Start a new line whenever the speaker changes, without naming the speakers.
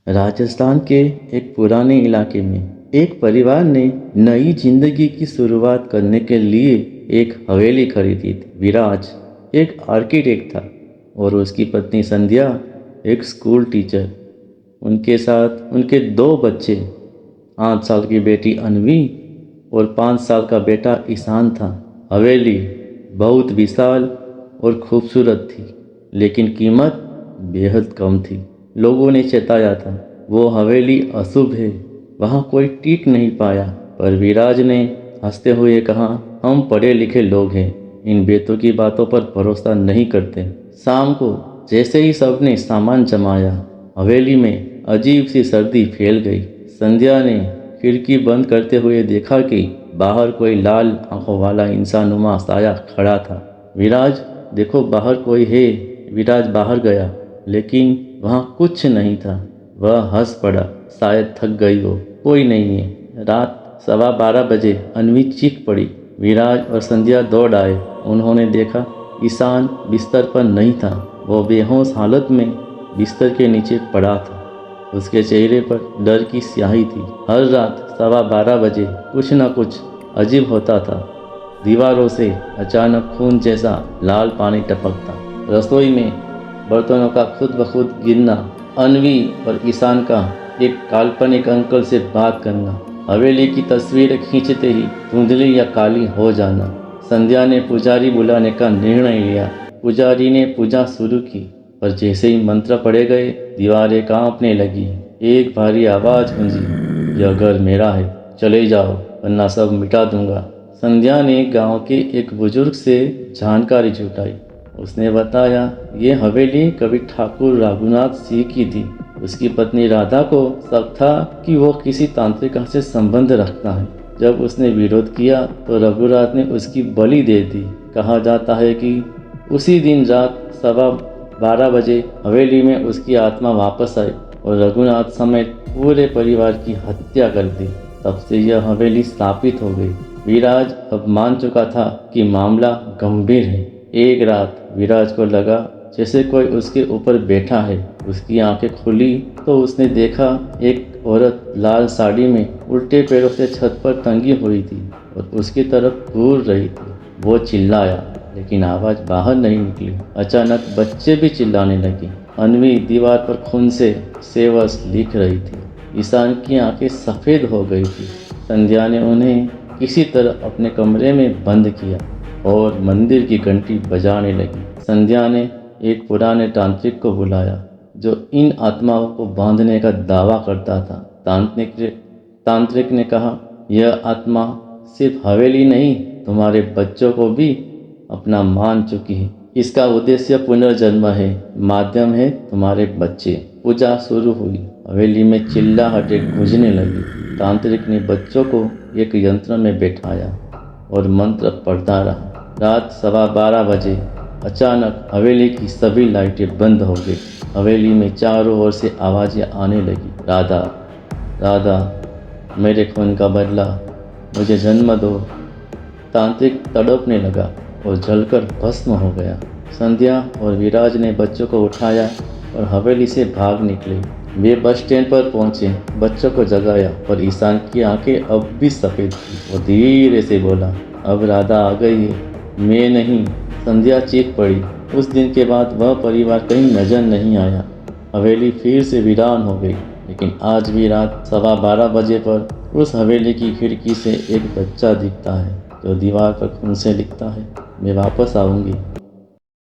राजस्थान के एक पुराने इलाके में एक परिवार ने नई जिंदगी की शुरुआत करने के लिए एक हवेली खरीदी थी। विराज एक आर्किटेक्ट था और उसकी पत्नी संध्या एक स्कूल टीचर। उनके साथ उनके दो बच्चे, 8 साल की बेटी अनवी और 5 साल का बेटा ईशान था। हवेली बहुत विशाल और खूबसूरत थी, लेकिन कीमत बेहद कम थी। लोगों ने चेताया था, वो हवेली अशुभ है, वहाँ कोई टिक नहीं पाया। पर विराज ने हंसते हुए कहा, हम पढ़े लिखे लोग हैं, इन बेतों की बातों पर भरोसा नहीं करते। शाम को जैसे ही सबने सामान जमाया, हवेली में अजीब सी सर्दी फैल गई। संध्या ने खिड़की बंद करते हुए देखा कि बाहर कोई लाल आंखों वाला इंसानुमा साया खड़ा था। विराज, देखो बाहर कोई है। विराज बाहर गया, लेकिन वहाँ कुछ नहीं था। वह हंस पड़ा, शायद थक गई हो, कोई नहीं है। रात 12:15 बजे अनवी चीख पड़ी। विराज और संध्या दौड़ आए। उन्होंने देखा ईशान बिस्तर पर नहीं था, वो बेहोश हालत में बिस्तर के नीचे पड़ा था। उसके चेहरे पर डर की स्याही थी। हर रात 12:15 बजे कुछ न कुछ अजीब होता था। दीवारों से अचानक खून जैसा लाल पानी टपकता, रसोई में बर्तनों का खुद ब खुद गिरना, अनवी और ईशान का एक काल्पनिक अंकल से बात करना, हवेली की तस्वीरें खींचते ही धुंधली या काली हो जाना। संध्या ने पुजारी बुलाने का निर्णय लिया। पुजारी ने पूजा शुरू की, पर जैसे ही मंत्र पढ़े गए, दीवारें कांपने लगी। एक भारी आवाज गूंजी, यह घर मेरा है, चले जाओ वरना सब मिटा दूंगा। संध्या ने गांव के एक बुजुर्ग से जानकारी जुटाई। उसने बताया, ये हवेली कभी ठाकुर रघुनाथ सिंह की थी। उसकी पत्नी राधा को शक था कि वो किसी तांत्रिक से संबंध रखता है। जब उसने विरोध किया तो रघुनाथ ने उसकी बलि दे दी। कहा जाता है कि उसी दिन रात 12:15 बजे हवेली में उसकी आत्मा वापस आई और रघुनाथ समेत पूरे परिवार की हत्या कर दी। तब से यह हवेली स्थापित हो गई। विराज अब मान चुका था कि मामला गंभीर है। एक रात विराज को लगा जैसे कोई उसके ऊपर बैठा है। उसकी आंखें खुली तो उसने देखा एक औरत लाल साड़ी में उल्टे पैरों से छत पर टंगी हुई थी और उसकी तरफ घूर रही थी। वो चिल्लाया, लेकिन आवाज़ बाहर नहीं निकली। अचानक बच्चे भी चिल्लाने लगे। अनवी दीवार पर खून से सेवस लिख रही थी। ईशान की आंखें सफ़ेद हो गई थी। संध्या ने उन्हें किसी तरह अपने कमरे में बंद किया और मंदिर की घंटी बजाने लगी। संध्या ने एक पुराने तांत्रिक को बुलाया, जो इन आत्माओं को बांधने का दावा करता था। तांत्रिक ने कहा, यह आत्मा सिर्फ हवेली नहीं, तुम्हारे बच्चों को भी अपना मान चुकी है। इसका उद्देश्य पुनर्जन्म है, माध्यम है तुम्हारे बच्चे। पूजा शुरू हुई। हवेली में चिल्लाहटें गूंजने लगी। तांत्रिक ने बच्चों को एक यंत्र में बैठाया और मंत्र पढ़ता रहा। रात 12:15 बजे अचानक हवेली की सभी लाइटें बंद हो गई। हवेली में चारों ओर से आवाज़ें आने लगी, राधा राधा, मेरे खून का बदला, मुझे जन्म दो। तांत्रिक तड़पने लगा और जलकर भस्म हो गया। संध्या और विराज ने बच्चों को उठाया और हवेली से भाग निकले। वे बस स्टैंड पर पहुंचे, बच्चों को जगाया, पर ईशान की आंखें अब भी सफ़ेद थी। वो धीरे से बोला, अब राधा आ गई है, मैं नहीं। संध्या चीख पड़ी। उस दिन के बाद वह परिवार कहीं नजर नहीं आया। हवेली फिर से वीरान हो गई, लेकिन आज भी रात 12:15 पर उस हवेली की खिड़की से एक बच्चा दिखता है, जो दीवार पर खून से लिखता है, मैं वापस आऊँगी।